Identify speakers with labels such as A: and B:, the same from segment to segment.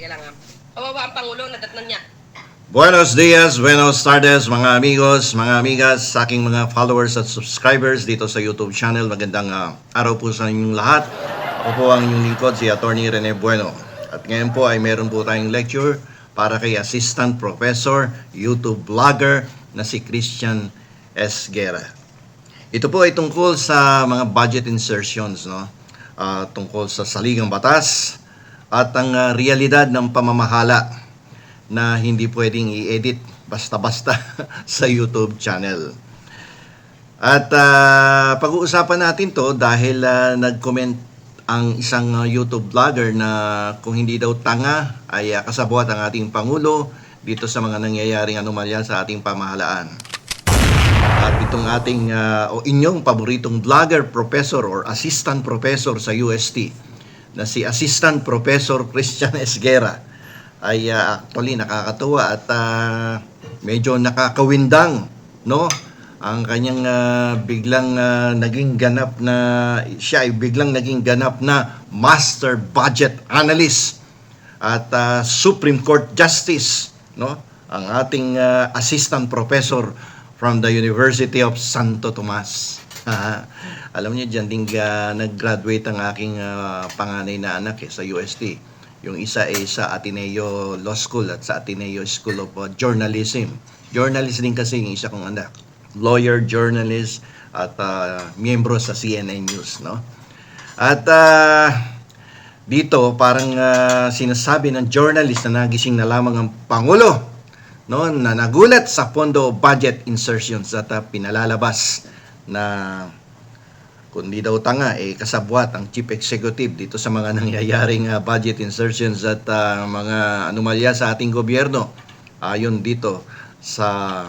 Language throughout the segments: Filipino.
A: Teka lang ha. Kawawa ang Pangulo, nadatnan niya.
B: Buenos dias, buenos tardes mga amigos, mga amigas, sa aking mga followers at subscribers dito sa YouTube channel. Magandang araw po sa inyong lahat. Ako po ang inyong lingkod, si Atty. Rene Bueno. At ngayon po ay meron po tayong lecture para kay Assistant Professor, YouTube Vlogger na si Christian S. Guerra. Ito po ay tungkol sa mga budget insertions, no? Tungkol sa saligang batas at ang realidad ng pamamahala na hindi pwedeng i-edit basta-basta sa YouTube channel. At pag-uusapan natin to dahil nag-comment ang isang YouTube vlogger na kung hindi daw tanga ay kasabwat ang ating Pangulo dito sa mga nangyayaring anomalya sa ating pamahalaan. At itong ating o inyong paboritong vlogger, professor or assistant professor sa UST na si Assistant Professor Christian S. Guerra ay actually nakakatuwa at medyo nakakawindang, no? Ang kanyang biglang naging ganap na siya ay biglang naging ganap na Master Budget Analyst at Supreme Court Justice, no? Ang ating Assistant Professor from the University of Santo Tomas. Alam niyo diyan din nag-graduate ang aking panganay na anak sa UST. Yung isa ay sa Ateneo Law School at sa Ateneo School of Journalism. Journalist din kasi yung isa kong anak. Lawyer, journalist, at miyembro sa CNN News, no? At dito parang sinasabi ng journalist na nagising na lamang ang Pangulo, no, na nagulat sa pondo budget insertions at pinalalabas na kundi daw tanga, kasabwat ang Chief Executive dito sa mga nangyayaring budget insertions at mga anomalya sa ating gobyerno. Ayon dito sa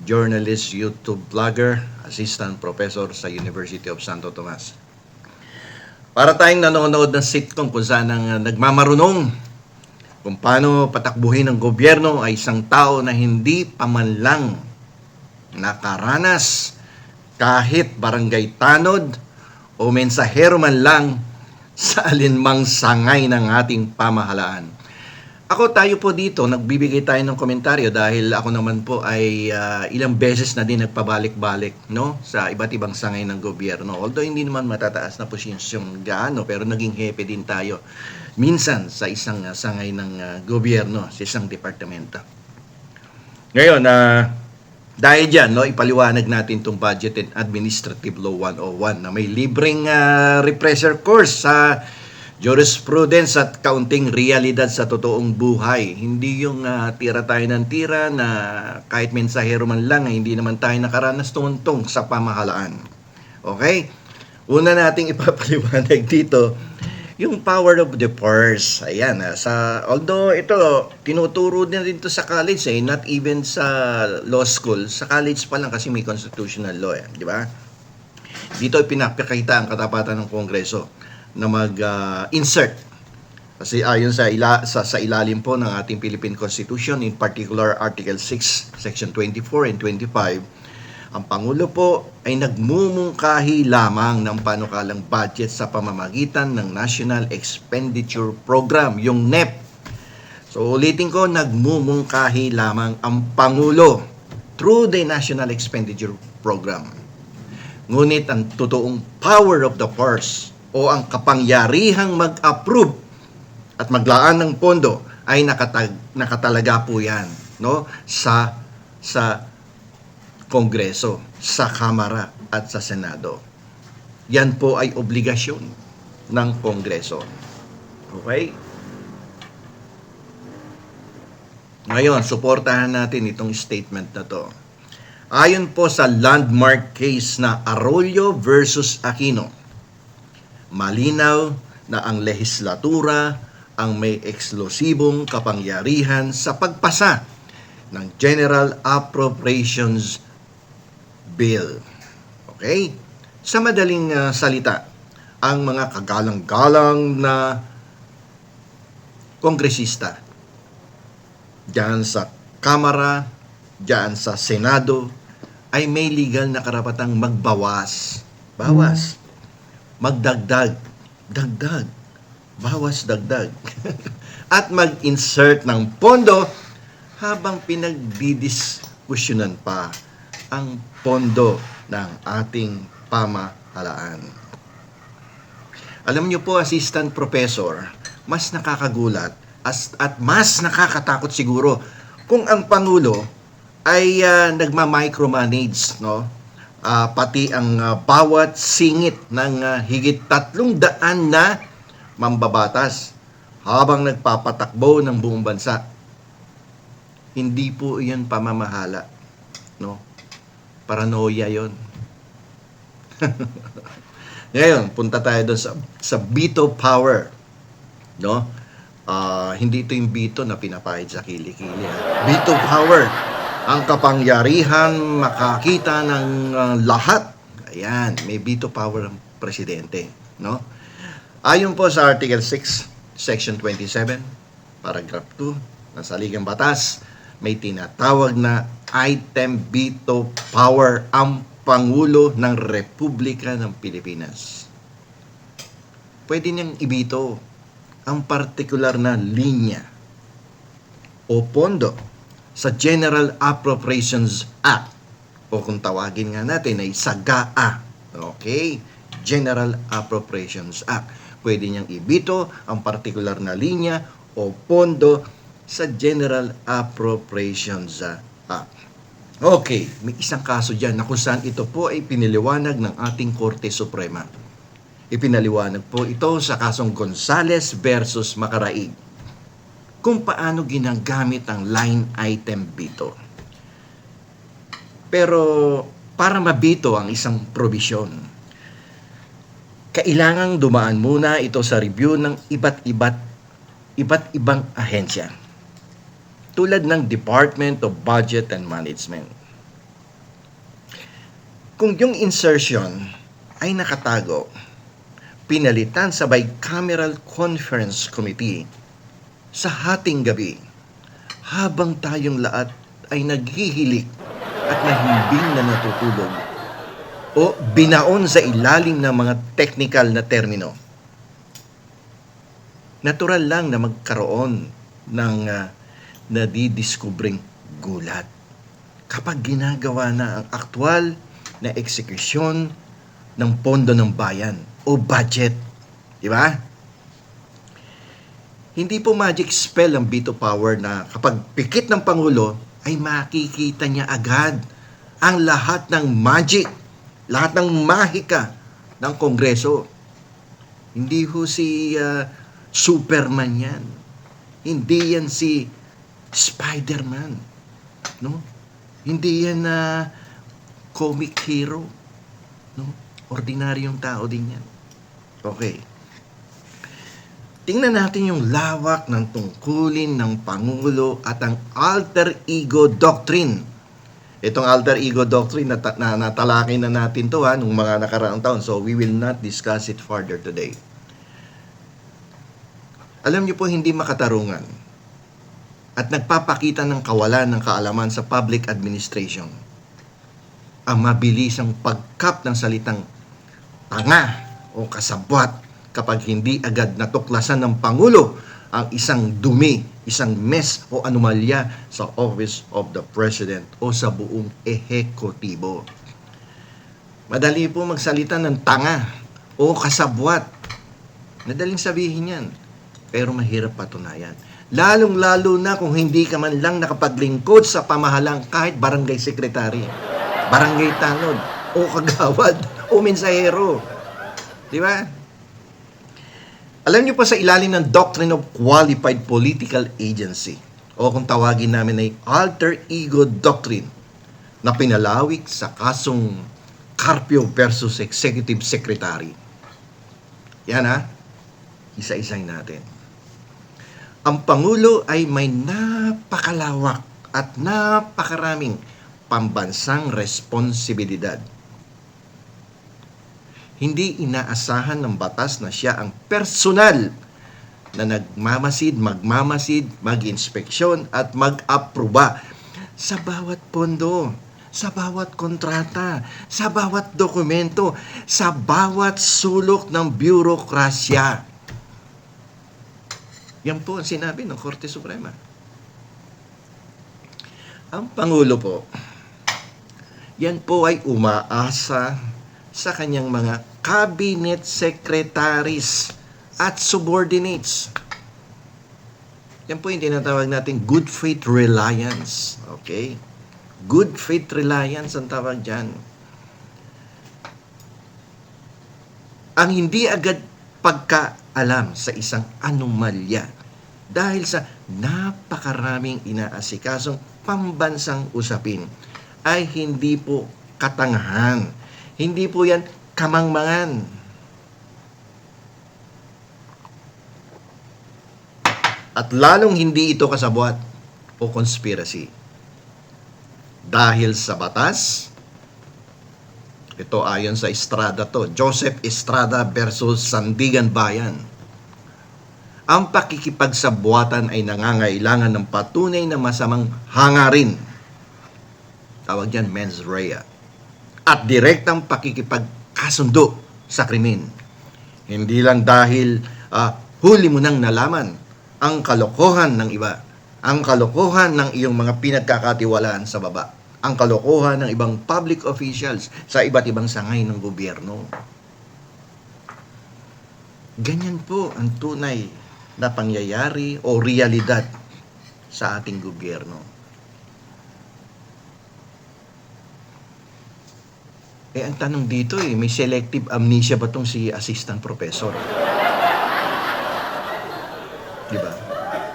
B: journalist, YouTube vlogger, assistant professor sa University of Santo Tomas. Para tayong nanonood ng sitcom kung saan ang nagmamarunong kung paano patakbuhin ng gobyerno ay isang tao na hindi pa man lang nakaranas kahit barangay tanod o mensahero man lang sa alinmang sangay ng ating pamahalaan. Tayo po dito, nagbibigay tayo ng komentaryo dahil ako naman po ay ilang beses na din nagpabalik-balik, no, sa iba't ibang sangay ng gobyerno. Although hindi naman matataas na posisyong gaano, pero naging hepe din tayo minsan sa isang sangay ng gobyerno, sa isang departamento. Ngayon, dahil dyan, no, ipaliwanag natin itong Budget and Administrative Law 101 na may libreng refresher course sa jurisprudence at kaunting realidad sa totoong buhay. Hindi yung tira tayo ng tira na kahit mensahero man lang, hindi naman tayo nakaranas tungtong sa pamahalaan. Okay? Una nating ipapaliwanag dito yung power of the purse. Ayan, although ito, tinuturo din to sa college, not even sa law school. Sa college pa lang kasi may constitutional law, di ba? Dito pinapakita ang katapatan ng Kongreso na mag-insert. Kasi ayon sa ilalim po ng ating Philippine Constitution, in particular Article 6, Section 24 and 25, ang Pangulo po ay nagmumungkahi lamang ng panukalang budget sa pamamagitan ng National Expenditure Program, yung NEP. So ulitin ko, nagmumungkahi lamang ang Pangulo through the National Expenditure Program. Ngunit ang totoong power of the purse o ang kapangyarihang mag-approve at maglaan ng pondo ay nakatalaga po yan, no, sa Kongreso, sa Kamara at sa Senado. Yan po ay obligasyon ng Kongreso. Okay? Ngayon, suportahan natin itong statement na to. Ayon po sa landmark case na Arroyo versus Aquino, malinaw na ang lehislatura ang may eksklusibong kapangyarihan sa pagpasa ng General Appropriations Bill. Okay? Sa madaling salita, ang mga kagalang-galang na kongresista diyan sa Kamara, diyan sa Senado ay may legal na karapatang magbawas, magdagdag, bawas dagdag. At mag-insert ng pondo habang pinagdidiskusyonan pa ang pondo ng ating pamahalaan. Alam niyo po, Assistant Professor, mas nakakagulat at mas nakakatakot siguro kung ang Pangulo ay nagma-micromanage, no? Pati ang bawat singit ng higit 300 na mambabatas habang nagpapatakbo ng buong bansa. Hindi po iyan pamamahala, no? Paranoia yon. Ngayon, punta tayo doon sa veto power, no? Hindi ito yung veto na pinapahid sa kilikili. Veto power, ang kapangyarihan makakita ng lahat. Ayan, may veto power ang presidente, no? Ayon po sa Article 6, Section 27, Paragraph 2 ng Saligang Batas, may tinatawag na item veto power ang Pangulo ng Republika ng Pilipinas. Pwede niyang ibito ang partikular na linya o pondo sa General Appropriations Act o kung tawagin nga natin ay SAGAA. Okay? General Appropriations Act. Pwede niyang ibito ang partikular na linya o pondo sa General Appropriations Act. Okay, may isang kaso dyan na kung saan ito po ay piniliwanag ng ating Korte Suprema. Ipinaliwanag po ito sa kasong Gonzales versus Macaraig kung paano ginagamit ang line item veto. Pero para mabito ang isang probisyon, kailangang dumaan muna ito sa review ng iba't ibang ahensya tulad ng Department of Budget and Management. Kung yung insertion ay nakatago, pinalitan sa Bicameral Conference Committee sa hating gabi habang tayong lahat ay naghihilik at mahimbing na natutulog o binaon sa ilalim ng mga technical na termino. Natural lang na magkaroon ng nadidiskubring gulat kapag ginagawa na ang aktwal na eksekusyon ng pondo ng bayan o budget. Di ba? Hindi po magic spell ang veto power na kapag pikit ng Pangulo ay makikita niya agad ang lahat ng magic, lahat ng mahika ng Kongreso. Hindi ho si Superman yan. Hindi yan si Spider-Man. No? Hindi yan comic hero. No? Ordinaryong tao din yan. Okay. Tingnan natin yung lawak ng tungkulin ng Pangulo at ang alter ego doctrine. Itong alter ego doctrine, natalakay na natin to nung mga nakaraang taon. So, we will not discuss it further today. Alam niyo po, hindi makatarungan at nagpapakita ng kawalan ng kaalaman sa public administration ang mabilisang pagkap ng salitang tanga o kasabwat kapag hindi agad natuklasan ng Pangulo ang isang dumi, isang mess o anomalya sa Office of the President o sa buong ehekutibo. Madali po magsalita ng tanga o kasabwat. Madaling sabihin yan, pero mahirap patunayan. Lalong-lalo na kung hindi ka man lang nakapaglingkod sa pamahalang kahit barangay secretary, barangay tanod, o kagawad, o mensahero. Di ba? Alam niyo pa sa ilalim ng Doctrine of Qualified Political Agency, o kung tawagin namin ay Alter Ego Doctrine, na pinalawik sa kasong Carpio versus Executive Secretary. Yan isa-isay natin. Ang Pangulo ay may napakalawak at napakaraming pambansang responsibilidad. Hindi inaasahan ng batas na siya ang personal na magmamasid, mag-inspeksyon at mag-aproba sa bawat pondo, sa bawat kontrata, sa bawat dokumento, sa bawat sulok ng bureaukrasya. Yan po ang sinabi ng Korte Suprema. Ang Pangulo po, yan po ay umaasa sa kanyang mga cabinet secretaries at subordinates. Yan po yung tinatawag natin good faith reliance. Okay? Good faith reliance ang tawag dyan. Ang hindi agad pagkaalam sa isang anomalya dahil sa napakaraming inaasikasong pambansang usapin ay hindi po katangahan. Hindi po yan kamangmangan. At lalong hindi ito kasabwat o conspiracy. Dahil sa batas, ito ayon sa Estrada to, Joseph Estrada versus Sandigan Bayan. Ang pakikipagsabwatan ay nangangailangan ng patunay na masamang hangarin. Tawag dyan, mens rea. At direktang pakikipagkasundo sa krimen. Hindi lang dahil huli mo nang nalaman ang kalokohan ng iba, ang kalokohan ng iyong mga pinagkakatiwalaan sa baba, ang kalokohan ng ibang public officials sa iba't ibang sangay ng gobyerno. Ganyan po ang tunay na pangyayari o realidad sa ating gobyerno. Ang tanong dito may selective amnesia ba tong si assistant professor? Diba?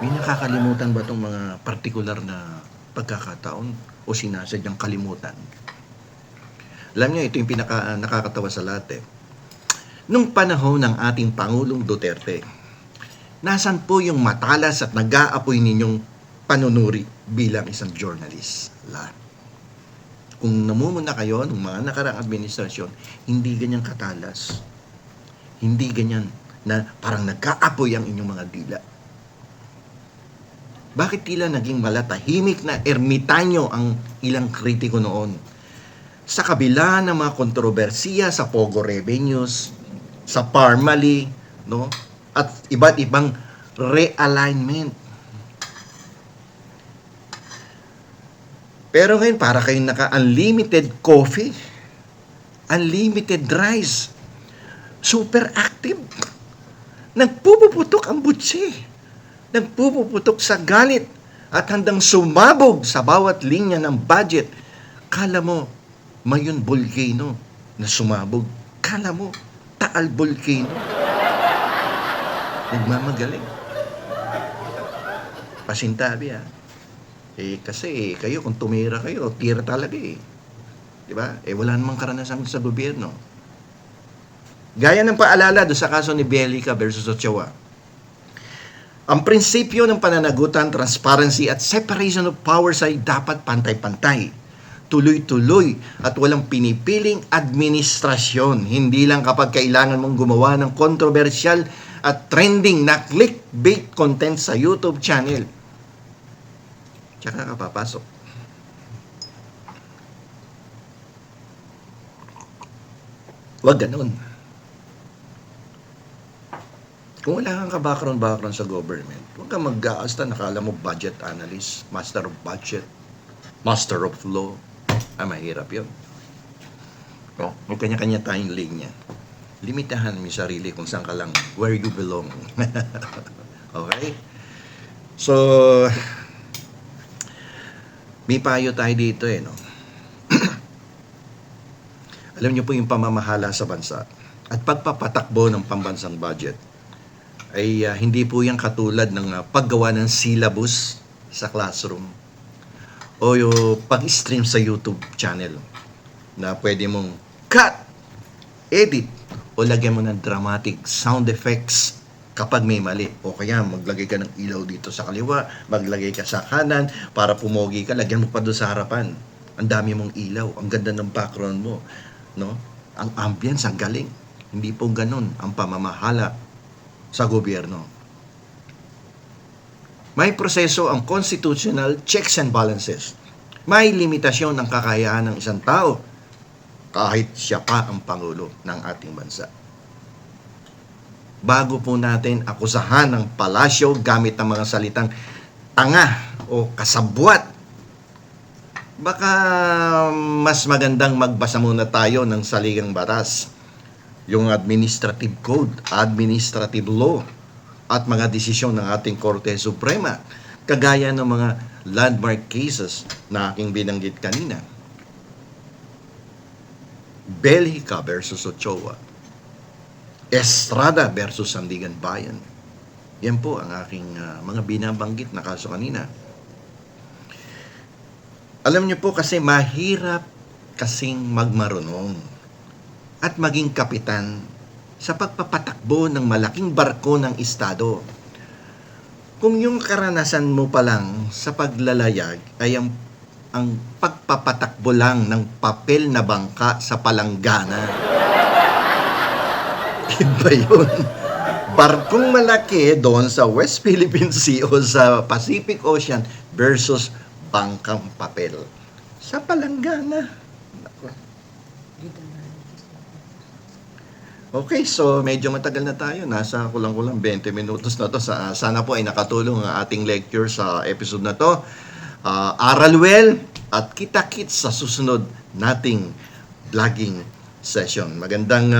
B: May nakakalimutan ba tong mga partikular na pagkakataon o sinasadyang kalimutan? Alam niyo, ito yung nakakatawa sa lahat. Nung panahon ng ating Pangulong Duterte, nasan po yung matalas at nag-aapoy ninyong panunuri bilang isang journalist? Kung namumuna kayo ng mga nakaraang administrasyon, hindi ganyan katalas. Hindi ganyan na parang nag-aapoy ang inyong mga dila. Bakit tila naging malatahimik na ermitanyo ang ilang kritiko noon? Sa kabila ng mga kontrobersiya sa Pogo revenues, sa Parmali, no? At iba't ibang realignment. Pero ngayon, para kayong naka-unlimited coffee, unlimited rice, super active. Nagpupuputok ang butsi. Nagpupuputok sa galit at handang sumabog sa bawat linya ng budget. Kala mo, Mayon Volcano na sumabog. Kala mo, Taal Volcano. Nagmamagaling. Pasintabi kasi kayo, kung tumira kayo, tira talaga Diba? Wala namang karanasan sa gobyerno. Gaya ng paalala doon sa kaso ni Belica versus Ochoa. Ang prinsipyo ng pananagutan, transparency at separation of powers ay dapat pantay-pantay, tuloy-tuloy at walang pinipiling administrasyon. Hindi lang kapag kailangan mong gumawa ng kontrobersyal at trending na clickbait content sa YouTube channel. Tsaka ka papasok. Huwag ganun. Kung wala kang ka-background sa government, huwag kang mag-aasta, nakala mo budget analyst, master of budget, master of law. Mahirap yun. May kanya-kanya tayong linya. Limitahan mo yung sarili kung saan ka lang, where you belong. Okay? So, may payo tayo dito no? Alam niyo po yung pamamahala sa bansa at pagpapatakbo ng pambansang budget ay hindi po yan katulad ng paggawa ng syllabus sa classroom o yung pag-stream sa YouTube channel na pwede mong cut, edit, o lagyan mo ng dramatic sound effects kapag may mali. O kaya maglagay ka ng ilaw dito sa kaliwa, maglagay ka sa kanan para pumogi ka, lagyan mo pa doon sa harapan. Ang dami mong ilaw, ang ganda ng background mo, no? Ang ambience, ang galing. Hindi po ganun ang pamamahala sa gobyerno. May proseso ang constitutional checks and balances. May limitasyon ng kakayahan ng isang tao kahit siya pa ang pangulo ng ating bansa. bago po natin akusahan ng palasyo gamit ang mga salitang tanga o kasabwat. Baka mas magandang magbasa muna tayo ng saligang batas, yung administrative code, administrative law, at mga desisyon ng ating Korte Suprema, kagaya ng mga landmark cases na aking binanggit kanina. Belhica versus Ochoa, Estrada versus Sandigan Bayan. Yan po ang aking mga binabanggit na kaso kanina. Alam niyo po kasi mahirap kasing magmarunong at maging kapitan sa pagpapatakbo ng malaking barko ng estado. Kung yung karanasan mo pa lang sa paglalayag ay ang pagpapatakbo lang ng papel na bangka sa palanggana. Iba yun. Barkong malaki doon sa West Philippine Sea o sa Pacific Ocean versus bangkang papel sa palanggana. Okay, so medyo matagal na tayo. Nasa kulang-kulang 20 minutos na to. Sana po ay nakatulong ang ating lecture sa episode na to. Aral well at kita-kits sa susunod nating vlogging session. Magandang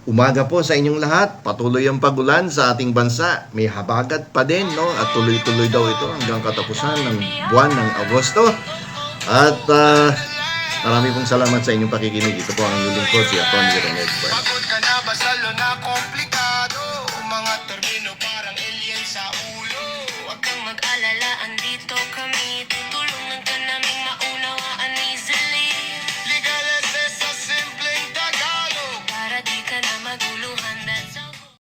B: umaga po sa inyong lahat. Patuloy ang pagulan sa ating bansa. May habagat pa din, no? At tuloy-tuloy daw ito hanggang katapusan ng buwan ng Agosto. At marami pong salamat sa inyong pakikinig. Ito po ang inyong lingkod, si Atty. Rene Esper.
C: Pagod ka na ba sa na komplikado? Mga termino parang alien sa ulo.
D: Huwag kang mag-alala, andito kami.